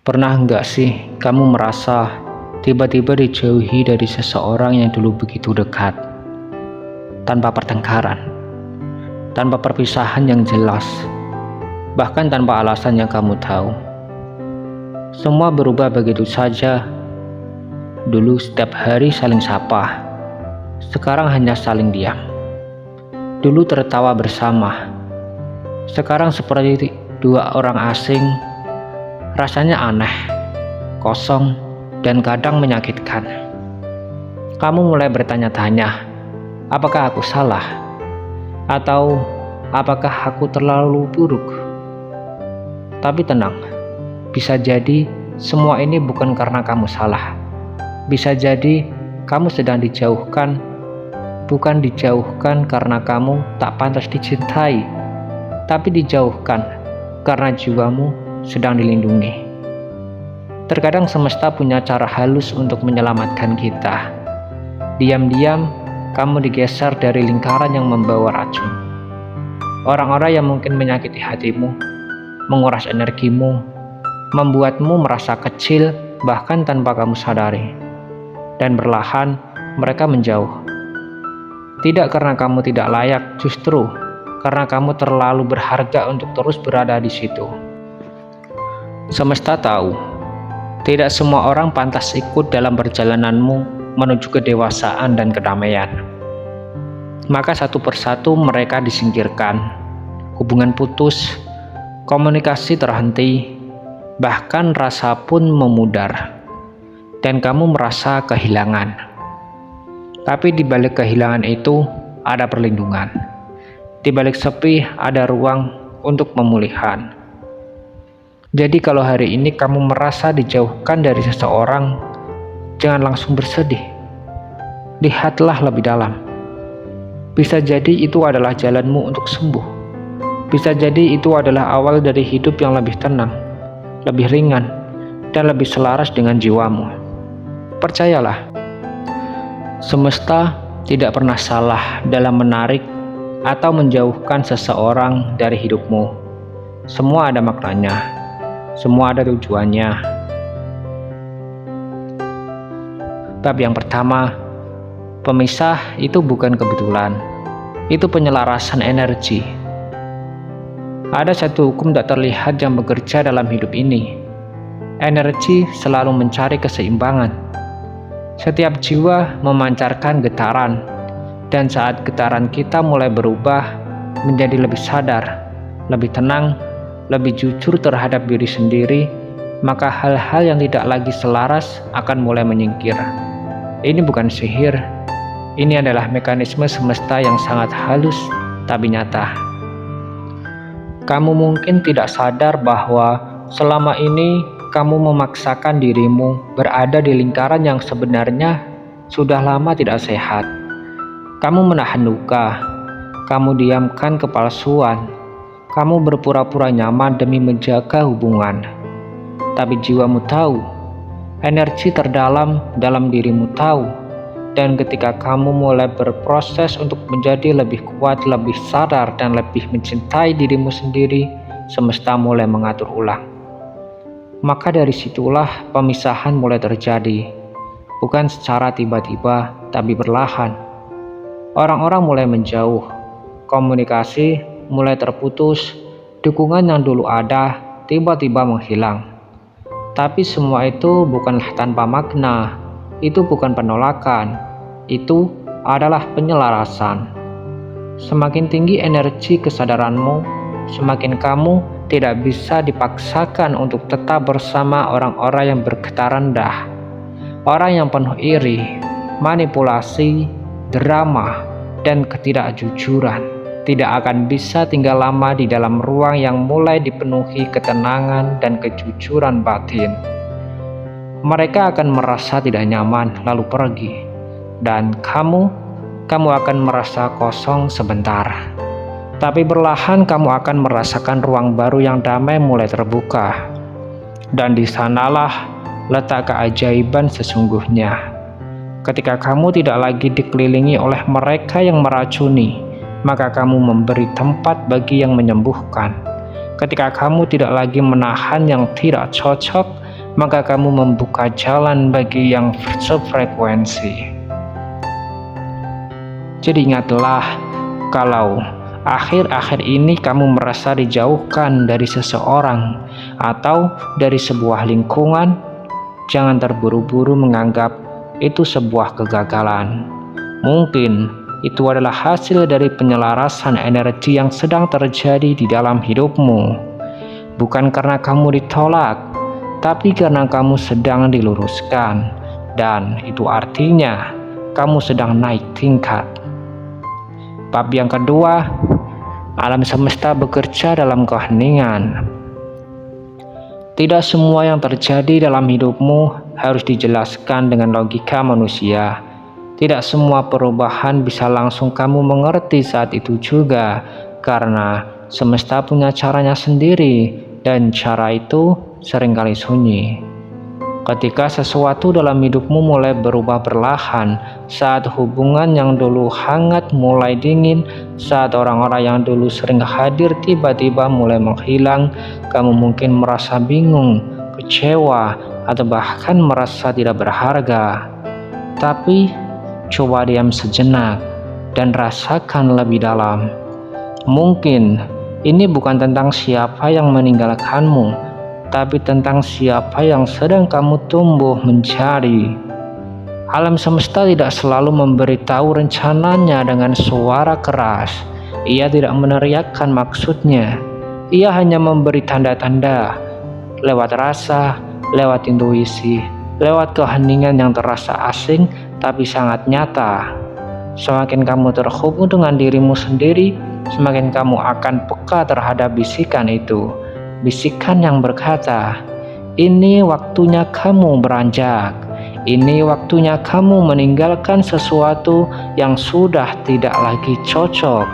Pernah nggak sih kamu merasa tiba-tiba dijauhi dari seseorang yang dulu begitu dekat, tanpa pertengkaran, tanpa perpisahan yang jelas, bahkan tanpa alasan yang kamu tahu? Semua berubah begitu saja. Dulu setiap hari saling sapa, sekarang hanya saling diam. Dulu tertawa bersama, sekarang seperti dua orang asing. Rasanya aneh, kosong, dan kadang menyakitkan. Kamu mulai bertanya-tanya, apakah aku salah? Atau apakah aku terlalu buruk? Tapi tenang, bisa jadi semua ini bukan karena kamu salah. Bisa jadi kamu sedang dijauhkan, bukan dijauhkan karena kamu tak pantas dicintai, tapi dijauhkan karena jiwamu sedang dilindungi. Terkadang semesta punya cara halus untuk menyelamatkan kita. Diam-diam kamu digeser dari lingkaran yang membawa racun. Orang-orang yang mungkin menyakiti hatimu, menguras energimu, membuatmu merasa kecil bahkan tanpa kamu sadari. Dan perlahan mereka menjauh. Tidak karena kamu tidak layak, justru karena kamu terlalu berharga untuk terus berada di situ. Semesta tahu, tidak semua orang pantas ikut dalam perjalananmu menuju kedewasaan dan kedamaian. Maka satu persatu mereka disingkirkan, hubungan putus, komunikasi terhenti, bahkan rasa pun memudar, dan kamu merasa kehilangan. Tapi di balik kehilangan itu ada perlindungan. Di balik sepi ada ruang untuk pemulihan. Jadi kalau hari ini kamu merasa dijauhkan dari seseorang, jangan langsung bersedih. Lihatlah lebih dalam. Bisa jadi itu adalah jalanmu untuk sembuh. Bisa jadi itu adalah awal dari hidup yang lebih tenang, lebih ringan, dan lebih selaras dengan jiwamu. Percayalah, semesta tidak pernah salah dalam menarik atau menjauhkan seseorang dari hidupmu. Semua ada maknanya. Semua ada tujuannya. Bab yang pertama, pemisah itu bukan kebetulan, itu penyelarasan energi. Ada satu hukum tak terlihat yang bekerja dalam hidup ini. Energi selalu mencari keseimbangan. Setiap jiwa memancarkan getaran, dan saat getaran kita mulai berubah menjadi lebih sadar, lebih tenang, lebih jujur terhadap diri sendiri, maka hal-hal yang tidak lagi selaras akan mulai menyingkir. Ini bukan sihir, ini adalah mekanisme semesta yang sangat halus tapi nyata. Kamu mungkin tidak sadar bahwa selama ini kamu memaksakan dirimu berada di lingkaran yang sebenarnya sudah lama tidak sehat. Kamu menahan luka, kamu diamkan kepalsuan, kamu berpura-pura nyaman demi menjaga hubungan. Tapi jiwamu tahu, energi terdalam dalam dirimu tahu, dan ketika kamu mulai berproses untuk menjadi lebih kuat, lebih sadar, dan lebih mencintai dirimu sendiri, semesta mulai mengatur ulang. Maka dari situlah pemisahan mulai terjadi, bukan secara tiba-tiba, tapi perlahan. Orang-orang mulai menjauh, komunikasi mulai terputus, dukungan yang dulu ada tiba-tiba menghilang. Tapi semua itu bukanlah tanpa makna, itu bukan penolakan, itu adalah penyelarasan. Semakin tinggi energi kesadaranmu, semakin kamu tidak bisa dipaksakan untuk tetap bersama orang-orang yang bergetar rendah, orang yang penuh iri, manipulasi, drama, dan ketidakjujuran. Tidak akan bisa tinggal lama di dalam ruang yang mulai dipenuhi ketenangan dan kejujuran batin. Mereka akan merasa tidak nyaman lalu pergi, dan kamu akan merasa kosong sebentar. Tapi perlahan kamu akan merasakan ruang baru yang damai mulai terbuka. Dan di sanalah letak keajaiban sesungguhnya. Ketika kamu tidak lagi dikelilingi oleh mereka yang meracuni, maka kamu memberi tempat bagi yang menyembuhkan. Ketika kamu tidak lagi menahan yang tidak cocok, maka kamu membuka jalan bagi yang sefrekuensi. Jadi ingatlah, kalau akhir-akhir ini kamu merasa dijauhkan dari seseorang atau dari sebuah lingkungan, jangan terburu-buru menganggap itu sebuah kegagalan. Mungkin itu adalah hasil dari penyelarasan energi yang sedang terjadi di dalam hidupmu. Bukan karena kamu ditolak, tapi karena kamu sedang diluruskan. Dan itu artinya kamu sedang naik tingkat. Bab yang kedua, alam semesta bekerja dalam keheningan. Tidak semua yang terjadi dalam hidupmu harus dijelaskan dengan logika manusia. Tidak semua perubahan bisa langsung kamu mengerti saat itu juga, karena semesta punya caranya sendiri, dan cara itu seringkali sunyi. Ketika sesuatu dalam hidupmu mulai berubah perlahan, saat hubungan yang dulu hangat mulai dingin, saat orang-orang yang dulu sering hadir tiba-tiba mulai menghilang, kamu mungkin merasa bingung, kecewa, atau bahkan merasa tidak berharga. Tapi coba diam sejenak dan rasakan lebih dalam. Mungkin ini bukan tentang siapa yang meninggalkanmu, tapi tentang siapa yang sedang kamu tumbuh menjadi. Alam semesta tidak selalu memberitahu rencananya dengan suara keras. Ia tidak meneriakkan maksudnya. Ia hanya memberi tanda-tanda lewat rasa, lewat intuisi, lewat keheningan yang terasa asing tapi sangat nyata. Semakin kamu terhubung dengan dirimu sendiri, semakin kamu akan peka terhadap bisikan itu. Bisikan yang berkata, ini waktunya kamu beranjak. Ini waktunya kamu meninggalkan sesuatu yang sudah tidak lagi cocok.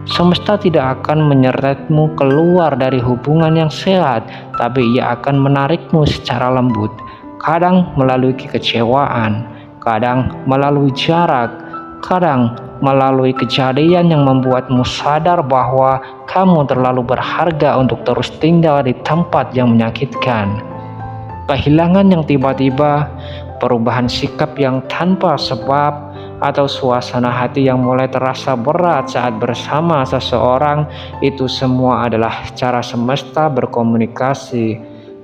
Semesta tidak akan menyeretmu keluar dari hubungan yang sehat, tapi ia akan menarikmu secara lembut. Kadang melalui kekecewaan, kadang melalui jarak, kadang melalui kejadian yang membuatmu sadar bahwa kamu terlalu berharga untuk terus tinggal di tempat yang menyakitkan. Kehilangan yang tiba-tiba, perubahan sikap yang tanpa sebab, atau suasana hati yang mulai terasa berat saat bersama seseorang, itu semua adalah cara semesta berkomunikasi.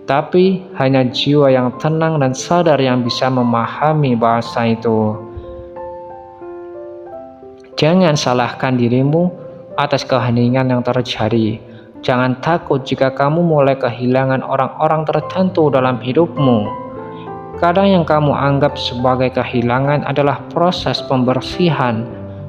Tapi hanya jiwa yang tenang dan sadar yang bisa memahami bahasa itu. Jangan salahkan dirimu atas keheningan yang terjadi. Jangan takut jika kamu mulai kehilangan orang-orang tertentu dalam hidupmu. Kadang yang kamu anggap sebagai kehilangan adalah proses pembersihan,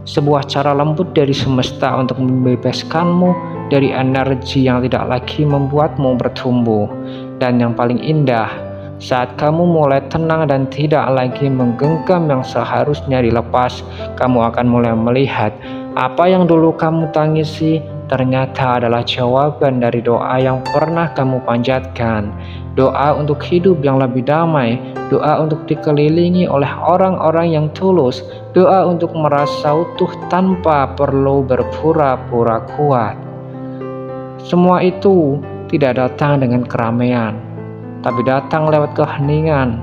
sebuah cara lembut dari semesta untuk membebaskanmu dari energi yang tidak lagi membuatmu bertumbuh. Dan yang paling indah, saat kamu mulai tenang dan tidak lagi menggenggam yang seharusnya dilepas, kamu akan mulai melihat apa yang dulu kamu tangisi ternyata adalah jawaban dari doa yang pernah kamu panjatkan. Doa untuk hidup yang lebih damai, doa untuk dikelilingi oleh orang-orang yang tulus, doa untuk merasa utuh tanpa perlu berpura-pura kuat. Semua itu tidak datang dengan keramaian, tapi datang lewat keheningan,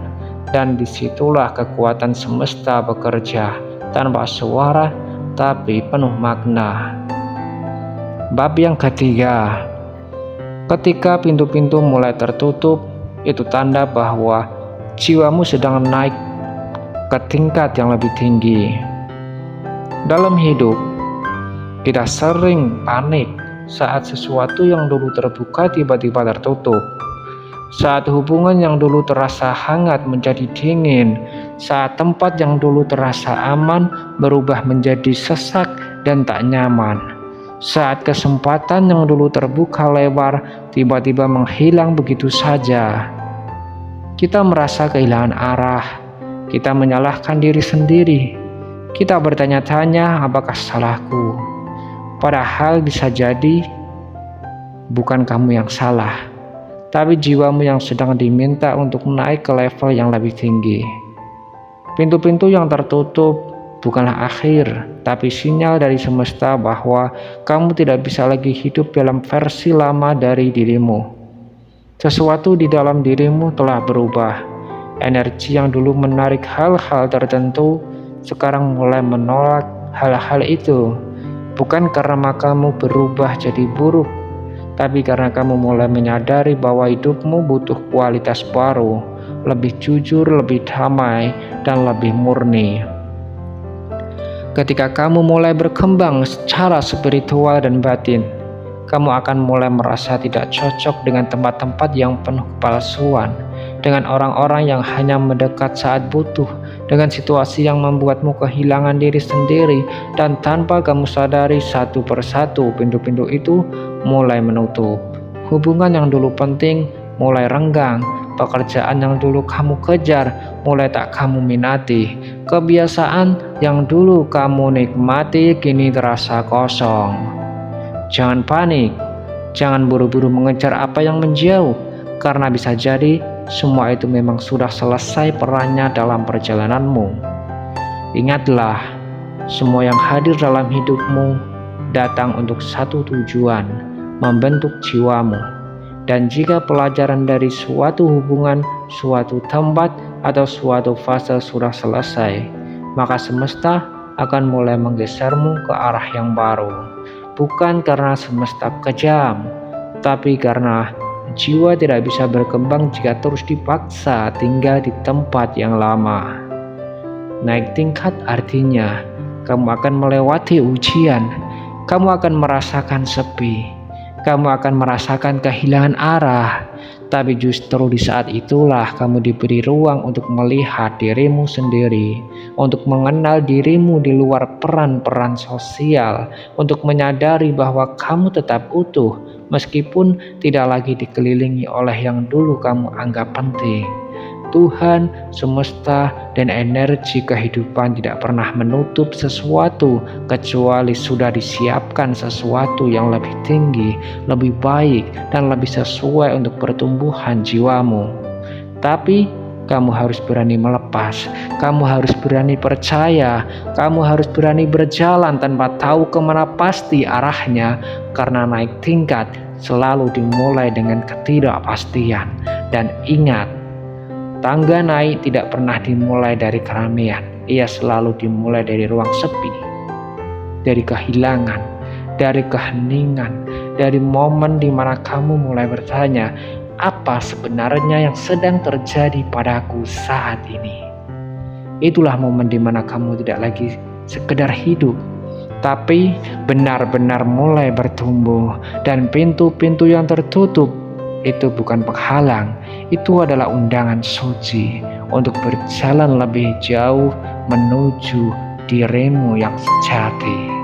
dan disitulah kekuatan semesta bekerja tanpa suara tapi penuh makna. Bab yang ketiga, ketika pintu-pintu mulai tertutup, itu tanda bahwa jiwamu sedang naik ke tingkat yang lebih tinggi. Dalam hidup, kita sering panik saat sesuatu yang dulu terbuka tiba-tiba tertutup. Saat hubungan yang dulu terasa hangat menjadi dingin, saat tempat yang dulu terasa aman berubah menjadi sesak dan tak nyaman, saat kesempatan yang dulu terbuka lebar tiba-tiba menghilang begitu saja. Kita merasa kehilangan arah, kita menyalahkan diri sendiri, kita bertanya-tanya apakah salahku, padahal bisa jadi bukan kamu yang salah, tapi jiwamu yang sedang diminta untuk naik ke level yang lebih tinggi. Pintu-pintu yang tertutup bukanlah akhir, tapi sinyal dari semesta bahwa kamu tidak bisa lagi hidup dalam versi lama dari dirimu. Sesuatu di dalam dirimu telah berubah. Energi yang dulu menarik hal-hal tertentu sekarang mulai menolak hal-hal itu. Bukan karena kamu berubah jadi buruk, tapi karena kamu mulai menyadari bahwa hidupmu butuh kualitas baru, lebih jujur, lebih damai, dan lebih murni. Ketika kamu mulai berkembang secara spiritual dan batin, kamu akan mulai merasa tidak cocok dengan tempat-tempat yang penuh kepalsuan, dengan orang-orang yang hanya mendekat saat butuh, dengan situasi yang membuatmu kehilangan diri sendiri, dan tanpa kamu sadari satu persatu pintu-pintu itu mulai menutup. Hubungan yang dulu penting mulai renggang, pekerjaan yang dulu kamu kejar mulai tak kamu minati, kebiasaan yang dulu kamu nikmati kini terasa kosong. Jangan panik, jangan buru-buru mengejar apa yang menjauh, karena bisa jadi semua itu memang sudah selesai perannya dalam perjalananmu. Ingatlah, semua yang hadir dalam hidupmu datang untuk satu tujuan, membentuk jiwamu. Dan jika pelajaran dari suatu hubungan, suatu tempat, atau suatu fase sudah selesai, maka semesta akan mulai menggesermu ke arah yang baru. Bukan karena semesta kejam, tapi karena jiwa tidak bisa berkembang jika terus dipaksa tinggal di tempat yang lama. Naik tingkat artinya kamu akan melewati ujian, kamu akan merasakan sepi, kamu akan merasakan kehilangan arah. Tapi justru di saat itulah kamu diberi ruang untuk melihat dirimu sendiri, untuk mengenal dirimu di luar peran-peran sosial, untuk menyadari bahwa kamu tetap utuh meskipun tidak lagi dikelilingi oleh yang dulu kamu anggap penting. Tuhan, semesta, dan energi kehidupan tidak pernah menutup sesuatu kecuali sudah disiapkan sesuatu yang lebih tinggi, lebih baik, dan lebih sesuai untuk pertumbuhan jiwamu. Tapi kamu harus berani melepas, kamu harus berani percaya, kamu harus berani berjalan tanpa tahu kemana pasti arahnya, karena naik tingkat selalu dimulai dengan ketidakpastian. Dan ingat, tangga naik tidak pernah dimulai dari keramaian, ia selalu dimulai dari ruang sepi, dari kehilangan, dari keheningan, dari momen di mana kamu mulai bertanya, apa sebenarnya yang sedang terjadi padaku saat ini? Itulah momen di mana kamu tidak lagi sekedar hidup, tapi benar-benar mulai bertumbuh, dan pintu-pintu yang tertutup itu bukan penghalang, itu adalah undangan suci untuk berjalan lebih jauh menuju dirimu yang sejati.